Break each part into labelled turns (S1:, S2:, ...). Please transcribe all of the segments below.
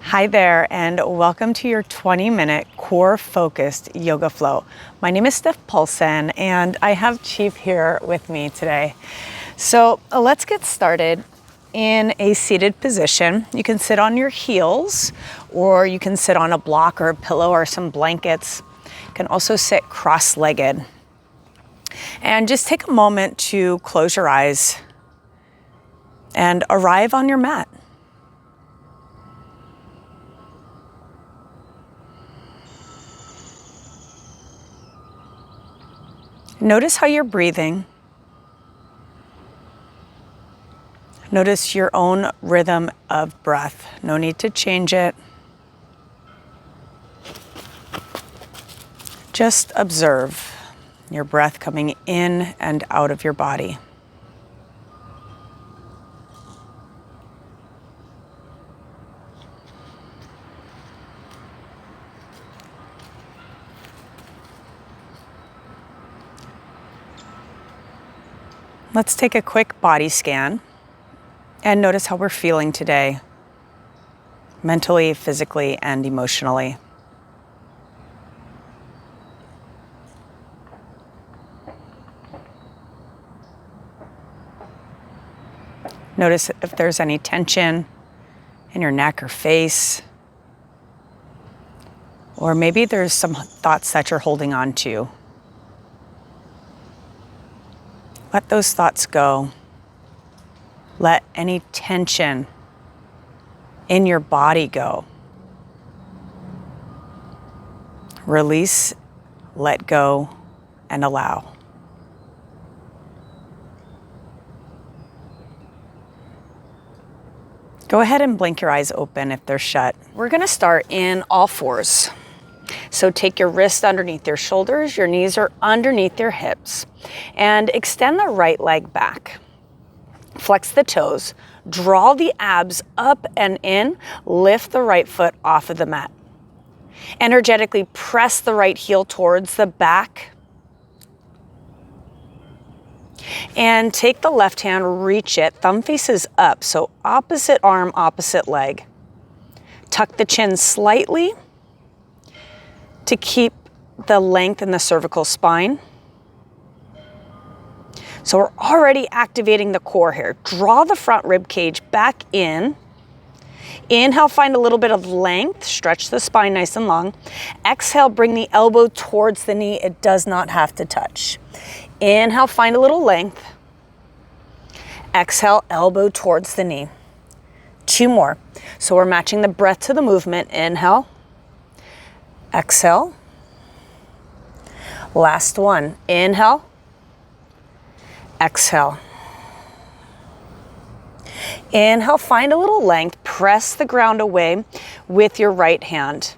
S1: Hi there, and welcome to your 20-minute core-focused yoga flow. My name is Steph Paulsen, and I have Chief here with me today. So let's get started in a seated position. You can sit on your heels, or you can sit on a block or a pillow or some blankets. You can also sit cross-legged. And just take a moment to close your eyes and arrive on your mat. Notice how you're breathing. Notice your own rhythm of breath. No need to change it. Just observe your breath coming in and out of your body. Let's take a quick body scan and notice how we're feeling today, mentally, physically, and emotionally. Notice if there's any tension in your neck or face, or maybe there's some thoughts that you're holding on to. Let those thoughts go. Let any tension in your body go. Release, let go, and allow. Go ahead and blink your eyes open if they're shut. We're gonna start in all fours. So take your wrists underneath your shoulders, your knees are underneath your hips, and extend the right leg back. Flex the toes, draw the abs up and in, lift the right foot off of the mat. Energetically press the right heel towards the back. And take the left hand, reach it, thumb faces up, so opposite arm, opposite leg. Tuck the chin slightly to keep the length in the cervical spine. So we're already activating the core here. Draw the front rib cage back in. Inhale, find a little bit of length. Stretch the spine nice and long. Exhale, bring the elbow towards the knee. It does not have to touch. Inhale, find a little length. Exhale, elbow towards the knee. 2 more. So we're matching the breath to the movement. Inhale. Exhale. Last one. Inhale. Exhale. Inhale, find a little length. Press the ground away with your right hand.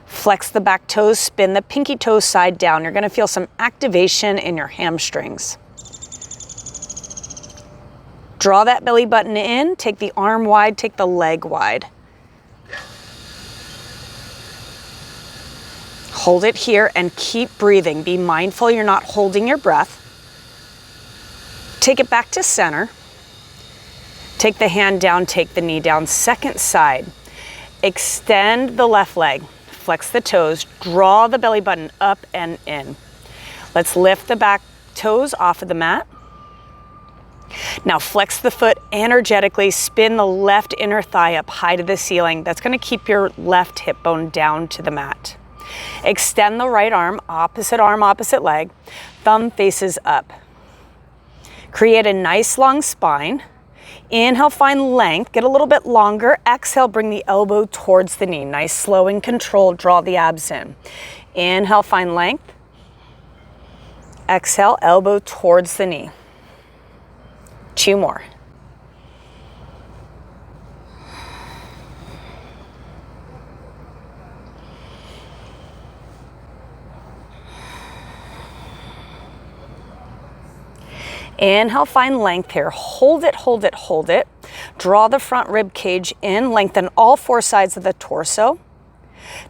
S1: Flex the back toes, spin the pinky toes side down. You're going to feel some activation in your hamstrings. Draw that belly button in. Take the arm wide, take the leg wide. Hold it here and keep breathing. Be mindful you're not holding your breath. Take it back to center. Take the hand down, take the knee down. Second side. Extend the left leg. Flex the toes. Draw the belly button up and in. Let's lift the back toes off of the mat. Now flex the foot energetically. Spin the left inner thigh up high to the ceiling. That's going to keep your left hip bone down to the mat. Extend the right arm, opposite leg. Thumb faces up. Create a nice long spine. Inhale, find length, get a little bit longer. Exhale, bring the elbow towards the knee. Nice, slow and controlled, draw the abs in. Inhale, find length. Exhale, elbow towards the knee. 2 more. Inhale, find length here. Hold it, hold it, hold it. Draw the front rib cage in, lengthen all 4 sides of the torso.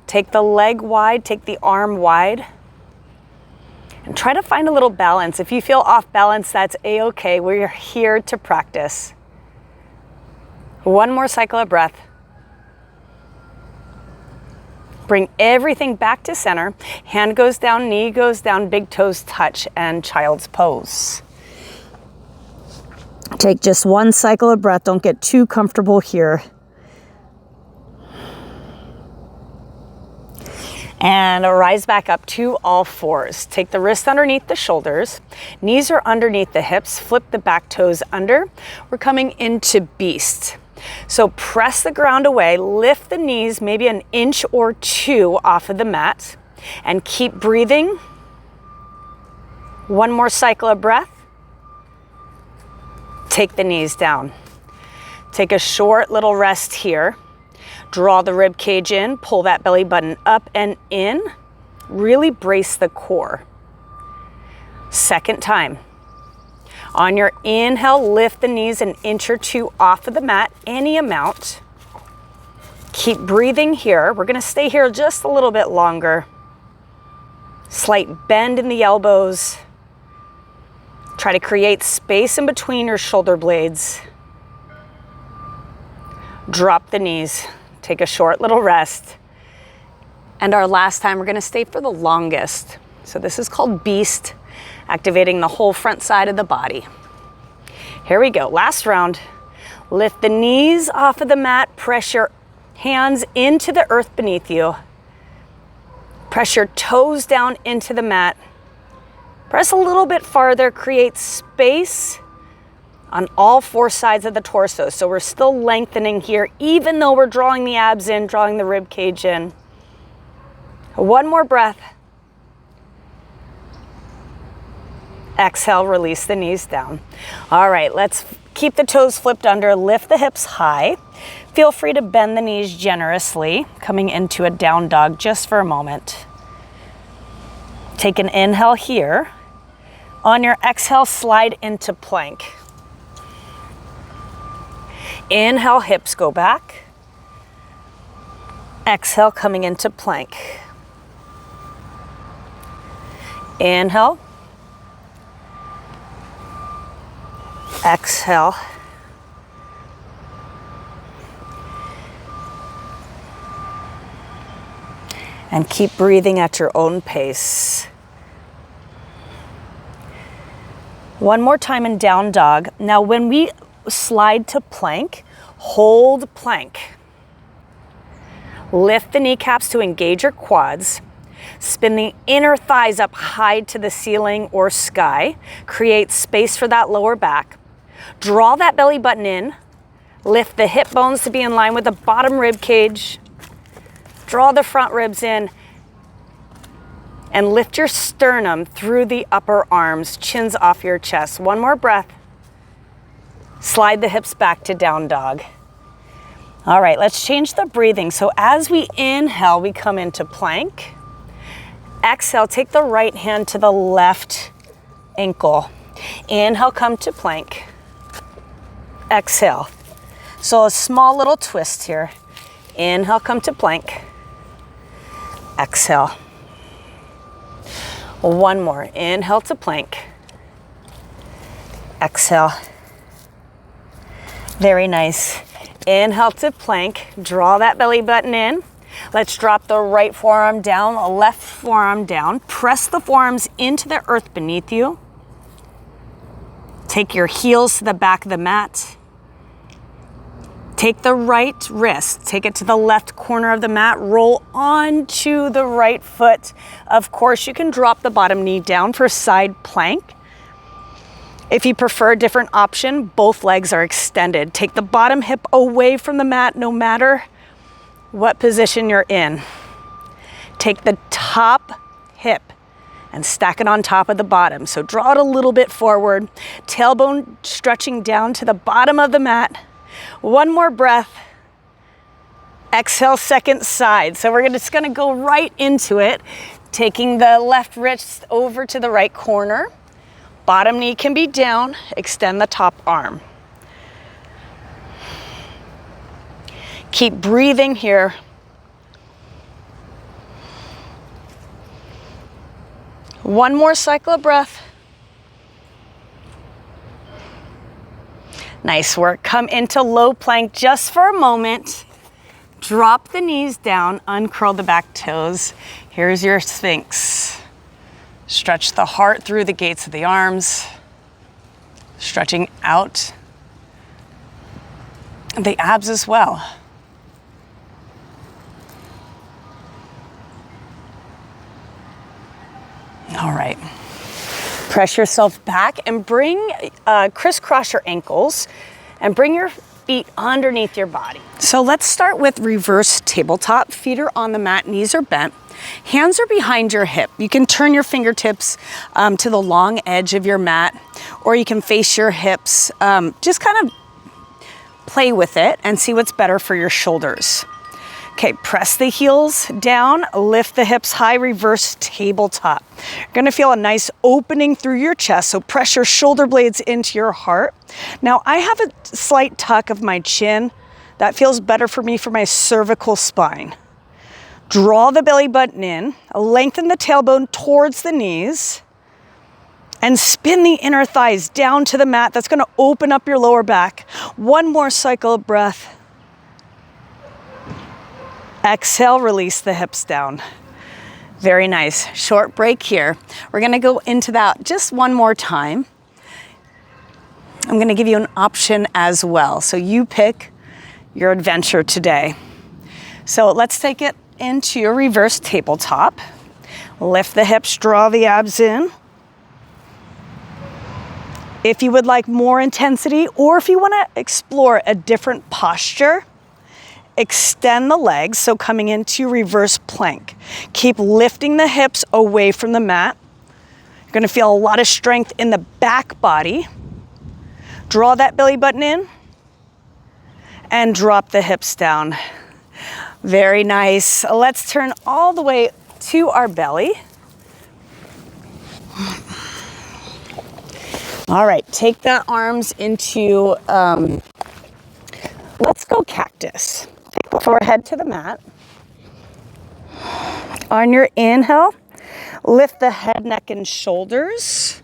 S1: Take the leg wide, take the arm wide. And try to find a little balance. If you feel off balance, that's a-okay. We're here to practice. 1 more cycle of breath. Bring everything back to center. Hand goes down, knee goes down, big toes touch, and child's pose. Take just one cycle of breath. Don't get too comfortable here. And rise back up to all fours. Take the wrists underneath the shoulders. Knees are underneath the hips. Flip the back toes under. We're coming into beast. So press the ground away. Lift the knees maybe an inch or two off of the mat. And keep breathing. One more cycle of breath. Take the knees down. Take a short little rest here. Draw the rib cage in, pull that belly button up and in. Really brace the core. Second time. On your inhale, lift the knees an inch or two off of the mat, any amount. Keep breathing here. We're gonna stay here just a little bit longer. Slight bend in the elbows. Try to create space in between your shoulder blades. Drop the knees. Take a short little rest. And our last time, we're gonna stay for the longest. So this is called beast, activating the whole front side of the body. Here we go, last round. Lift the knees off of the mat, press your hands into the earth beneath you. Press your toes down into the mat. Press a little bit farther, create space on all four sides of the torso. So we're still lengthening here, even though we're drawing the abs in, drawing the rib cage in. One more breath. Exhale, release the knees down. All right, let's keep the toes flipped under, lift the hips high. Feel free to bend the knees generously, coming into a down dog just for a moment. Take an inhale here. On your exhale, slide into plank. Inhale, hips go back. Exhale, coming into plank. Inhale. Exhale. And keep breathing at your own pace. One more time in down dog. Now when we slide to plank, hold plank. Lift the kneecaps to engage your quads. Spin the inner thighs up high to the ceiling or sky. Create space for that lower back. Draw that belly button in. Lift the hip bones to be in line with the bottom rib cage. Draw the front ribs in. And lift your sternum through the upper arms, chins off your chest. One more breath. Slide the hips back to down dog. All right, let's change the breathing. So as we inhale, we come into plank. Exhale, take the right hand to the left ankle. Inhale, come to plank. Exhale. So a small little twist here. Inhale, come to plank. Exhale. One more. Inhale to plank. Exhale. Very nice. Inhale to plank. Draw that belly button in. Let's drop the right forearm down, left forearm down. Press the forearms into the earth beneath you. Take your heels to the back of the mat. Take the right wrist, take it to the left corner of the mat, roll onto the right foot. Of course, you can drop the bottom knee down for side plank. If you prefer a different option, both legs are extended. Take the bottom hip away from the mat no matter what position you're in. Take the top hip and stack it on top of the bottom. So draw it a little bit forward, tailbone stretching down to the bottom of the mat. One more breath. Exhale, second side. So we're just gonna go right into it, taking the left wrist over to the right corner. Bottom knee can be down, extend the top arm. Keep breathing here. One more cycle of breath. Nice work. Come into low plank just for a moment. Drop the knees down, uncurl the back toes. Here's your Sphinx. Stretch the heart through the gates of the arms, stretching out the abs as well. All right. Press yourself back and crisscross your ankles and bring your feet underneath your body. So let's start with reverse tabletop. Feet are on the mat, knees are bent. Hands are behind your hip. You can turn your fingertips to the long edge of your mat, or you can face your hips. Just kind of play with it and see what's better for your shoulders. Okay, press the heels down, lift the hips high, reverse tabletop. You're gonna feel a nice opening through your chest, so press your shoulder blades into your heart. Now, I have a slight tuck of my chin. That feels better for me for my cervical spine. Draw the belly button in, lengthen the tailbone towards the knees, and spin the inner thighs down to the mat. That's gonna open up your lower back. One more cycle of breath. Exhale, release the hips down. Very nice. Short break here. We're gonna go into that just one more time. I'm gonna give you an option as well. So you pick your adventure today. So let's take it into your reverse tabletop. Lift the hips, draw the abs in. If you would like more intensity, or if you wanna explore a different posture, extend the legs, so coming into reverse plank. Keep lifting the hips away from the mat. You're gonna feel a lot of strength in the back body. Draw that belly button in and drop the hips down. Very nice. Let's turn all the way to our belly. All right, take the arms into, let's go cactus. Take the forehead to the mat. On your inhale, lift the head, neck, and shoulders.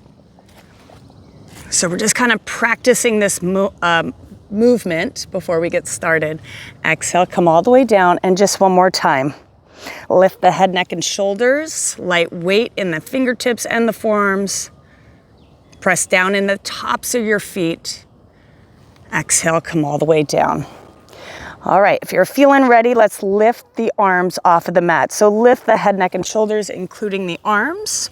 S1: So we're just kind of practicing this movement before we get started. Exhale, come all the way down, and just one more time. Lift the head, neck, and shoulders. Light weight in the fingertips and the forearms. Press down in the tops of your feet. Exhale, come all the way down. All right, if you're feeling ready, let's lift the arms off of the mat. So lift the head, neck, and shoulders, including the arms.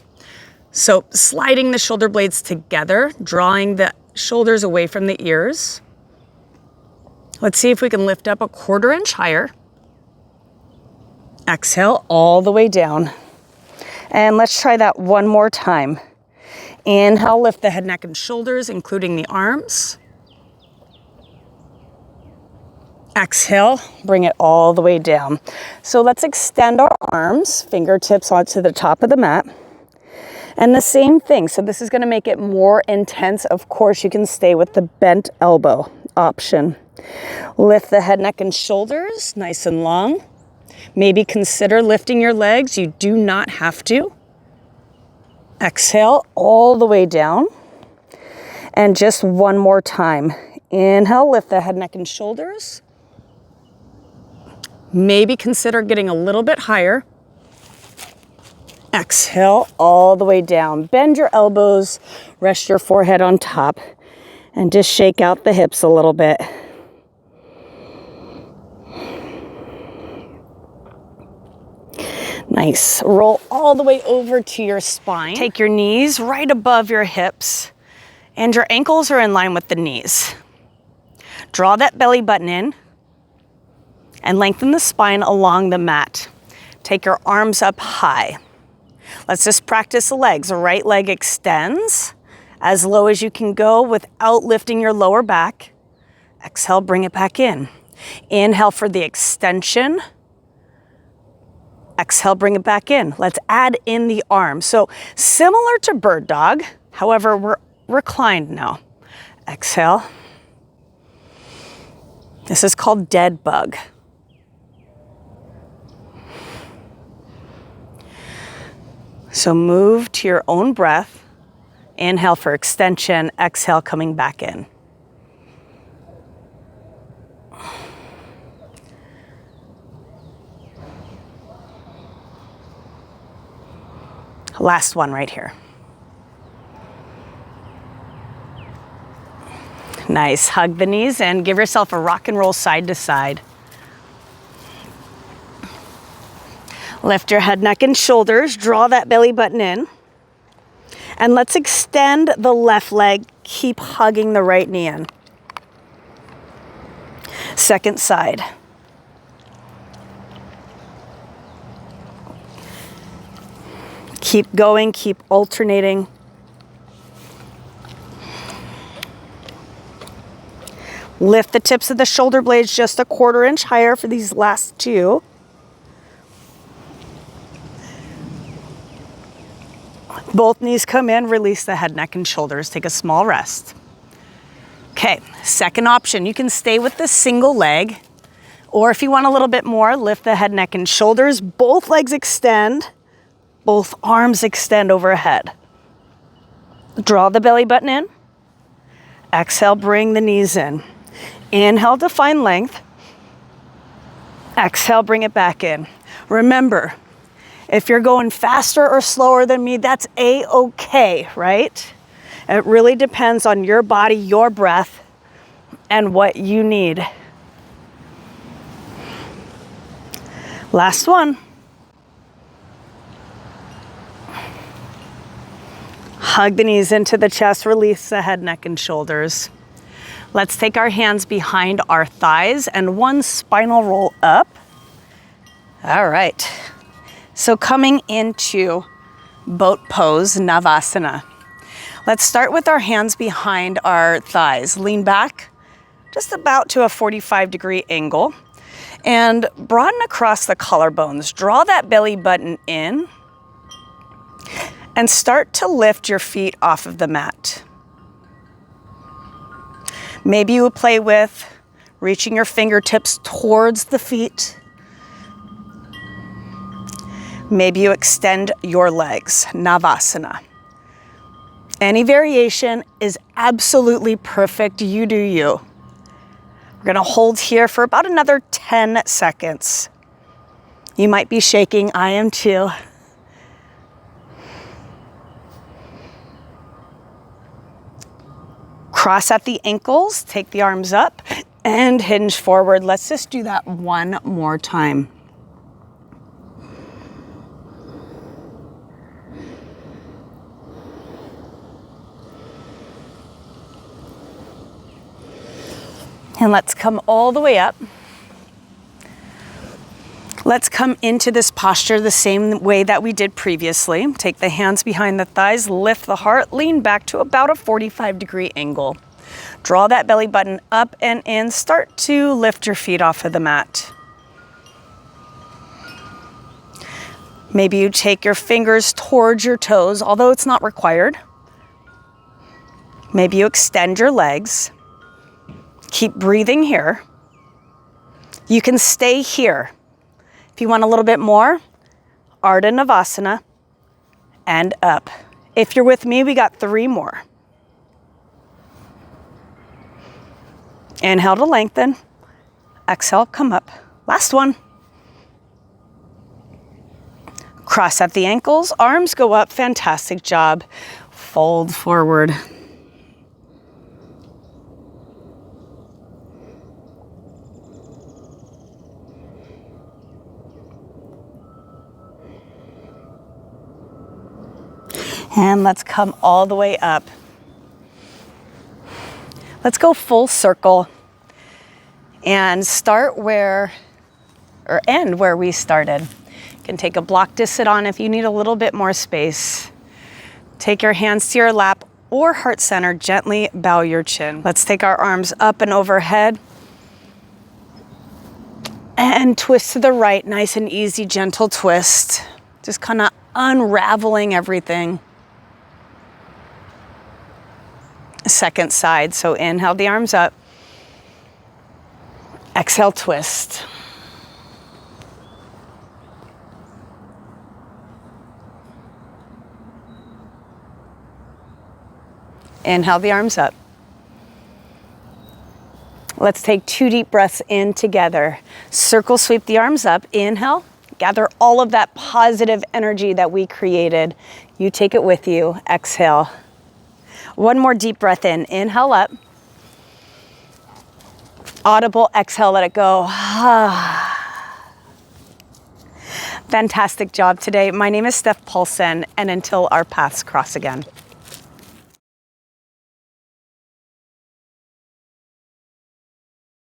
S1: So sliding the shoulder blades together, drawing the shoulders away from the ears. Let's see if we can lift up a 1/4 inch higher. Exhale all the way down. And let's try that one more time. Inhale, lift the head, neck, and shoulders, including the arms. Exhale, bring it all the way down. So let's extend our arms, fingertips onto the top of the mat. And the same thing, so this is gonna make it more intense. Of course, you can stay with the bent elbow option. Lift the head, neck, and shoulders, nice and long. Maybe consider lifting your legs. You do not have to. Exhale all the way down. And just one more time. Inhale, lift the head, neck, and shoulders. Maybe consider getting a little bit higher. Exhale all the way down. Bend your elbows, rest your forehead on top, and just shake out the hips a little bit. Nice. Roll all the way over to your spine. Take your knees right above your hips, and your ankles are in line with the knees. Draw that belly button in and lengthen the spine along the mat. Take your arms up high. Let's just practice the legs. The right leg extends as low as you can go without lifting your lower back. Exhale, bring it back in. Inhale for the extension. Exhale, bring it back in. Let's add in the arm. So similar to bird dog, however, we're reclined now. Exhale. This is called dead bug. So move to your own breath. Inhale for extension, exhale coming back in. Last one right here. Nice. Hug the knees in. Give yourself a rock and roll side to side. Lift your head, neck, and shoulders. Draw that belly button in. And let's extend the left leg. Keep hugging the right knee in. Second side. Keep going, keep alternating. Lift the tips of the shoulder blades just a 1/4 inch higher for these last two. Both knees come in, release the head, neck, and shoulders. Take a small rest. Okay, second option, you can stay with the single leg, or if you want a little bit more, lift the head, neck, and shoulders. Both legs extend, both arms extend overhead. Draw the belly button in. Exhale, bring the knees in. Inhale to find length. Exhale, bring it back in. Remember, if you're going faster or slower than me, that's a-okay, right? It really depends on your body, your breath, and what you need. Last one. Hug the knees into the chest, release the head, neck, and shoulders. Let's take our hands behind our thighs and one spinal roll up. All right. So coming into boat pose, Navasana. Let's start with our hands behind our thighs. Lean back just about to a 45-degree angle and broaden across the collarbones. Draw that belly button in and start to lift your feet off of the mat. Maybe you play with reaching your fingertips towards the feet. Maybe you extend your legs, Navasana. Any variation is absolutely perfect. You do you. We're gonna hold here for about another 10 seconds. You might be shaking, I am too. Cross at the ankles, take the arms up and hinge forward. Let's just do that one more time. And let's come all the way up. Let's come into this posture the same way that we did previously. Take the hands behind the thighs, lift the heart, lean back to about a 45-degree angle. Draw that belly button up and in. Start to lift your feet off of the mat. Maybe you take your fingers towards your toes, although it's not required. Maybe you extend your legs. Keep breathing here. You can stay here. If you want a little bit more, Ardha Navasana and up. If you're with me, we got 3 more. Inhale to lengthen. Exhale, come up. Last one. Cross at the ankles, arms go up. Fantastic job. Fold forward. And let's come all the way up. Let's go full circle and start where, or end where we started. You can take a block to sit on if you need a little bit more space. Take your hands to your lap or heart center, gently bow your chin. Let's take our arms up and overhead and twist to the right, nice and easy, gentle twist. Just kind of unraveling everything. Second side, so inhale the arms up. Exhale, twist. Inhale the arms up. Let's take 2 deep breaths in together. Circle sweep the arms up. Inhale, Gather all of that positive energy that we created. You take it with you. Exhale. One more deep breath in. Inhale up. Audible exhale, let it go. Fantastic job today. My name is Steph Paulsen, and until our paths cross again.